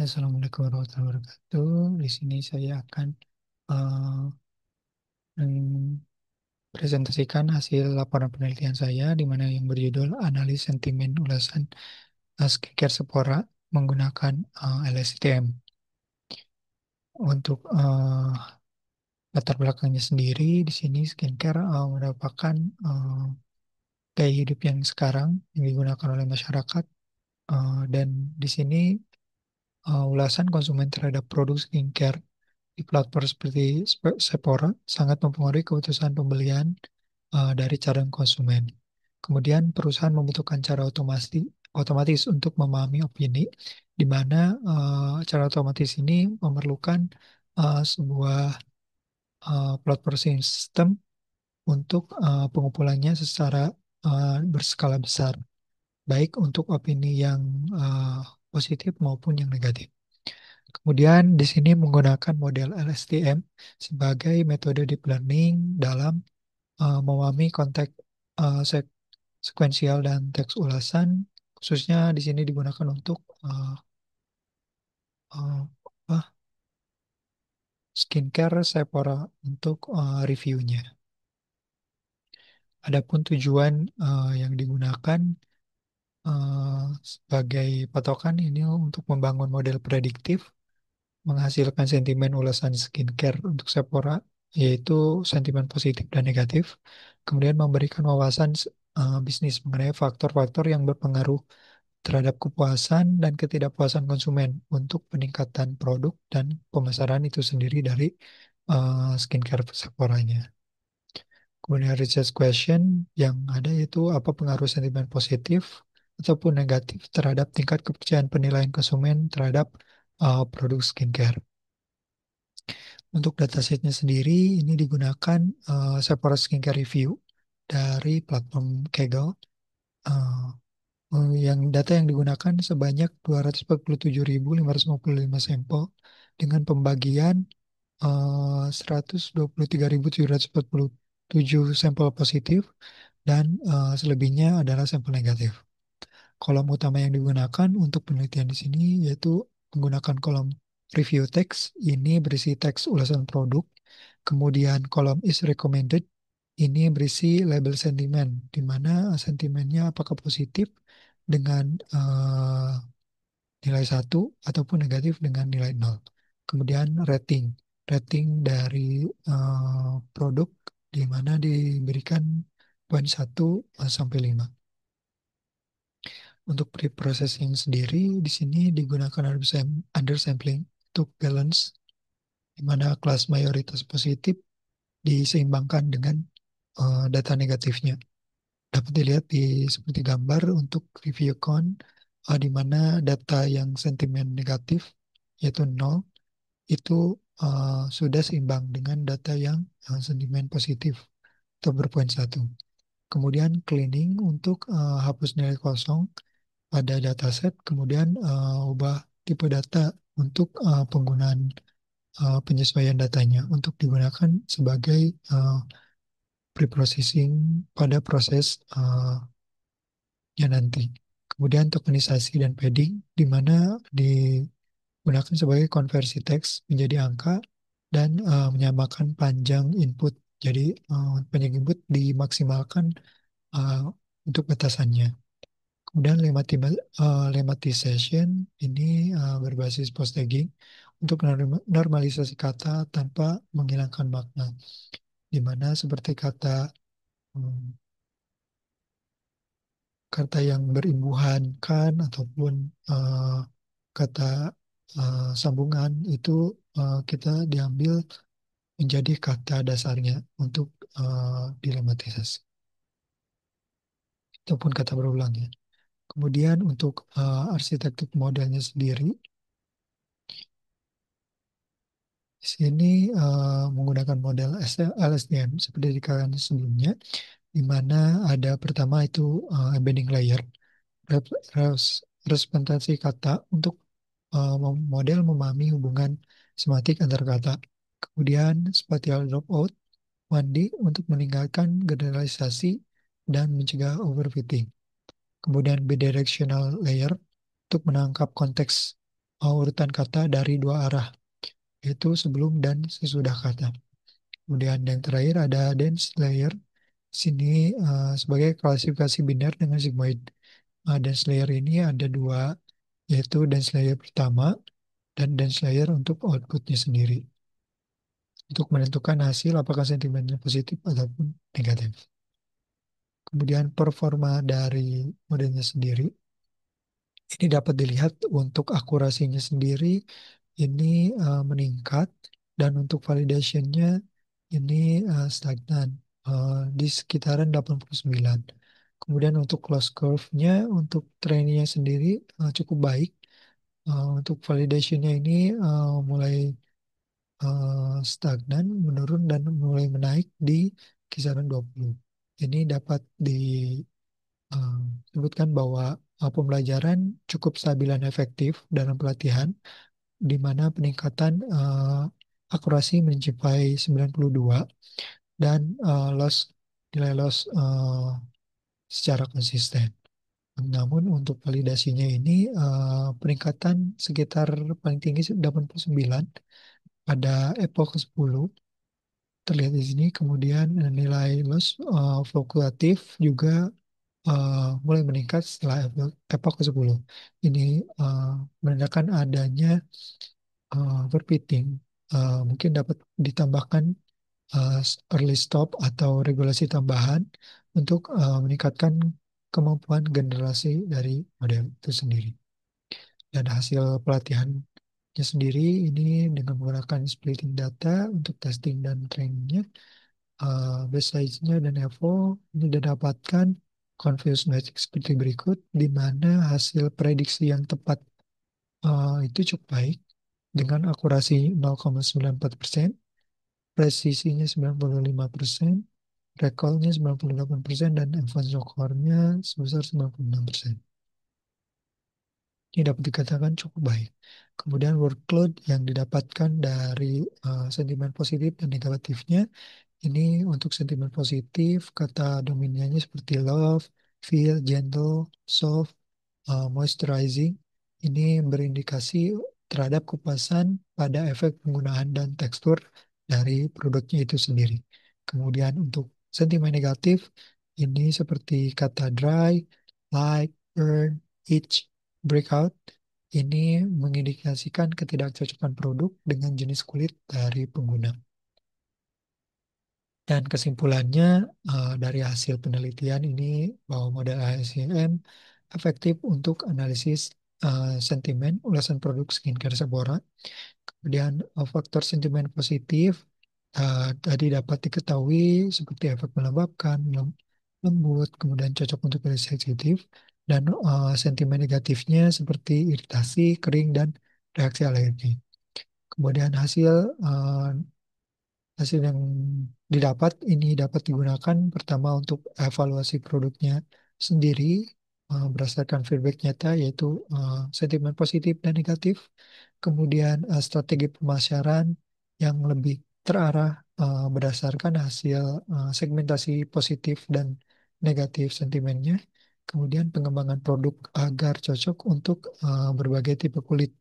Assalamualaikum warahmatullahi wabarakatuh. Di sini saya akan eh, mempresentasikan hasil laporan penelitian saya, di mana yang berjudul Analis Sentimen Ulasan Skincare Sephora menggunakan LSTM. Untuk latar belakangnya sendiri, di sini skincare merupakan eh, gaya hidup yang sekarang yang digunakan oleh masyarakat, dan di sini ulasan konsumen terhadap produk skincare di platform seperti Sephora sangat mempengaruhi keputusan pembelian dari calon konsumen. Kemudian perusahaan membutuhkan cara otomatis untuk memahami opini, di mana cara otomatis ini memerlukan sebuah platform sistem untuk pengumpulannya secara berskala besar, baik untuk opini yang uh, positif maupun yang negatif. Kemudian di sini menggunakan model LSTM sebagai metode deep learning dalam memahami konteks sekuensial dan teks ulasan, khususnya di sini digunakan untuk uh, apa, skincare Sephora untuk reviewnya. Adapun tujuan yang digunakan sebagai patokan ini untuk membangun model prediktif menghasilkan sentimen ulasan skincare untuk Sephora, yaitu sentimen positif dan negatif. Kemudian memberikan wawasan bisnis mengenai faktor-faktor yang berpengaruh terhadap kepuasan dan ketidakpuasan konsumen untuk peningkatan produk dan pemasaran itu sendiri dari skincare Sephora-nya. Kemudian research question yang ada yaitu apa pengaruh sentimen positif ataupun negatif terhadap tingkat kepercayaan penilaian konsumen terhadap produk skincare. Untuk datasetnya sendiri, ini digunakan Sephora Skincare Review dari platform Kaggle. Uh, yang data yang digunakan sebanyak 247.555 sampel dengan pembagian 123.747 sampel positif dan selebihnya adalah sampel negatif. Kolom utama yang digunakan untuk penelitian di sini yaitu menggunakan kolom review text, ini berisi teks ulasan produk. Kemudian kolom is recommended, ini berisi label sentimen, di mana sentimennya apakah positif dengan nilai satu ataupun negatif dengan nilai 0. Kemudian rating, rating dari produk di mana diberikan poin 1 sampai 5. Untuk pre-processing sendiri, di sini digunakan undersampling untuk balance, di mana kelas mayoritas positif diseimbangkan dengan data negatifnya. Dapat dilihat di seperti gambar untuk review count, di mana data yang sentimen negatif, yaitu 0, itu sudah seimbang dengan data yang sentimen positif atau berpoin 1. Kemudian cleaning untuk hapus nilai kosong pada dataset, kemudian ubah tipe data untuk penggunaan penyesuaian datanya untuk digunakan sebagai preprocessing pada proses ya nanti. Kemudian tokenisasi dan padding, di mana digunakan sebagai konversi teks menjadi angka dan menyamakan panjang input. Jadi panjang input dimaksimalkan uh, untuk batasannya. Kemudian lemmatization ini berbasis post tagging untuk normalisasi kata tanpa menghilangkan makna, di mana seperti hmm, kata yang berimbuhan kan ataupun kata sambungan itu kita diambil menjadi kata dasarnya untuk dilematisasi ataupun kata berulangnya. Kemudian untuk arsitektur modelnya sendiri, di sini menggunakan model LSTM seperti dikatakan sebelumnya, di mana ada pertama itu embedding layer, representasi kata untuk model memahami hubungan semantik antar kata. Kemudian spatial dropout, 1D untuk meninggalkan generalisasi dan mencegah overfitting. Kemudian bidirectional layer untuk menangkap konteks urutan kata dari dua arah, yaitu sebelum dan sesudah kata. Kemudian yang terakhir ada dense layer. Sini sebagai klasifikasi biner dengan sigmoid. Dense layer ini ada dua, yaitu dense layer pertama dan dense layer untuk outputnya sendiri. Untuk menentukan hasil apakah sentimennya positif ataupun negatif. Kemudian performa dari modelnya sendiri. Ini dapat dilihat untuk akurasinya sendiri ini meningkat dan untuk validationnya ini stagnan di sekitaran 89. Kemudian untuk close curve-nya untuk trainingnya sendiri cukup baik. Untuk validationnya ini mulai stagnan, menurun dan mulai menaik di kisaran 20. Ini dapat disebutkan bahwa pembelajaran cukup stabil dan efektif dalam pelatihan, di mana peningkatan akurasi mencapai 92 dan nilai loss secara konsisten. Namun untuk validasinya ini peningkatan sekitar paling tinggi 89 pada epoch ke-10 terlihat di sini. Kemudian nilai loss fluktuatif juga mulai meningkat setelah epoch ke-10. Ini uh, menandakan adanya overfitting. Mungkin dapat ditambahkan early stop atau regulasi tambahan untuk meningkatkan kemampuan generasi dari model itu sendiri. Dan hasil pelatihannya sendiri ini dengan menggunakan splitting data untuk testing dan trainingnya, base size-nya dan EVO ini didapatkan confused match seperti berikut, di mana hasil prediksi yang tepat itu cukup baik dengan akurasi 0,94%, presisinya 95%, recall-nya 98%, dan advance score-nya sebesar 96%. Ini dapat dikatakan cukup baik. Kemudian workload yang didapatkan dari sentimen positif dan negatifnya, ini untuk sentimen positif, kata dominannya seperti love, feel, gentle, soft, moisturizing. Ini berindikasi terhadap kepuasan pada efek penggunaan dan tekstur dari produknya itu sendiri. Kemudian untuk sentimen negatif, ini seperti kata dry, like, burn, itch, breakout. Ini mengindikasikan ketidakcocokan produk dengan jenis kulit dari pengguna. Dan kesimpulannya dari hasil penelitian ini bahwa model ASEM efektif untuk analisis sentimen ulasan produk skincare Sephora. Kemudian faktor sentimen positif tadi dapat diketahui seperti efek melembabkan, lembut, kemudian cocok untuk kulit sensitif, dan sentimen negatifnya seperti iritasi, kering, dan reaksi alergi. Kemudian hasil yang didapat ini dapat digunakan pertama untuk evaluasi produknya sendiri berdasarkan feedback nyata yaitu sentimen positif dan negatif. Kemudian strategi pemasaran yang lebih terarah berdasarkan hasil segmentasi positif dan negatif sentimennya. Kemudian pengembangan produk agar cocok untuk berbagai tipe kulit,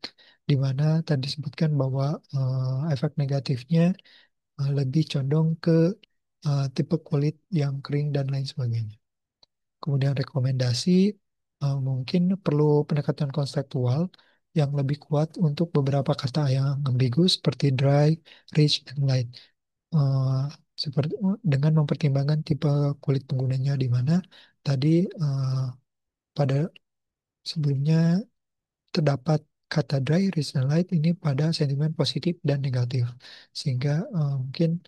di mana tadi disebutkan bahwa efek negatifnya lebih condong ke tipe kulit yang kering dan lain sebagainya. Kemudian rekomendasi mungkin perlu pendekatan konseptual yang lebih kuat untuk beberapa kata yang ambigu seperti dry, rich, dan light. Eh, seperti dengan mempertimbangkan tipe kulit penggunanya di mana tadi pada sebelumnya terdapat kata dry, rich, dan light ini pada sentimen positif dan negatif, sehingga mungkin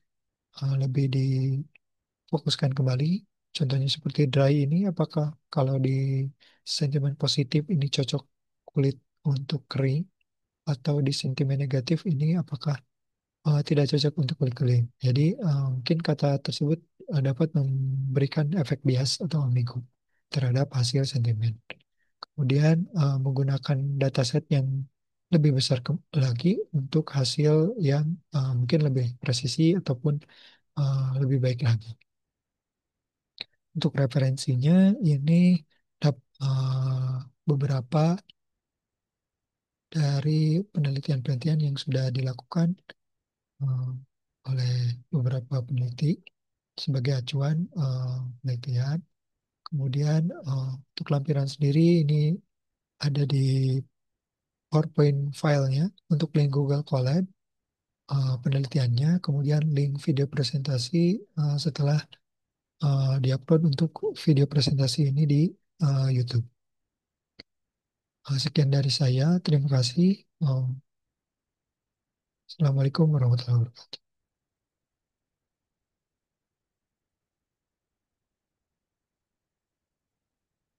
lebih difokuskan kembali. Contohnya seperti dry ini, apakah kalau di sentimen positif ini cocok kulit untuk kering, atau di sentimen negatif ini apakah tidak cocok untuk kulit kering. Jadi mungkin kata tersebut dapat memberikan efek bias atau ambigu terhadap hasil sentimen. Kemudian menggunakan dataset yang lebih besar lagi untuk hasil yang mungkin lebih presisi ataupun lebih baik lagi. Untuk referensinya ini beberapa dari penelitian-penelitian yang sudah dilakukan eh, oleh beberapa peneliti sebagai acuan penelitian. Kemudian untuk lampiran sendiri ini ada di PowerPoint filenya untuk link Google Colab penelitiannya, kemudian link video presentasi setelah diupload untuk video presentasi ini di YouTube. Sekian dari saya, terima kasih. Assalamualaikum warahmatullahi wabarakatuh.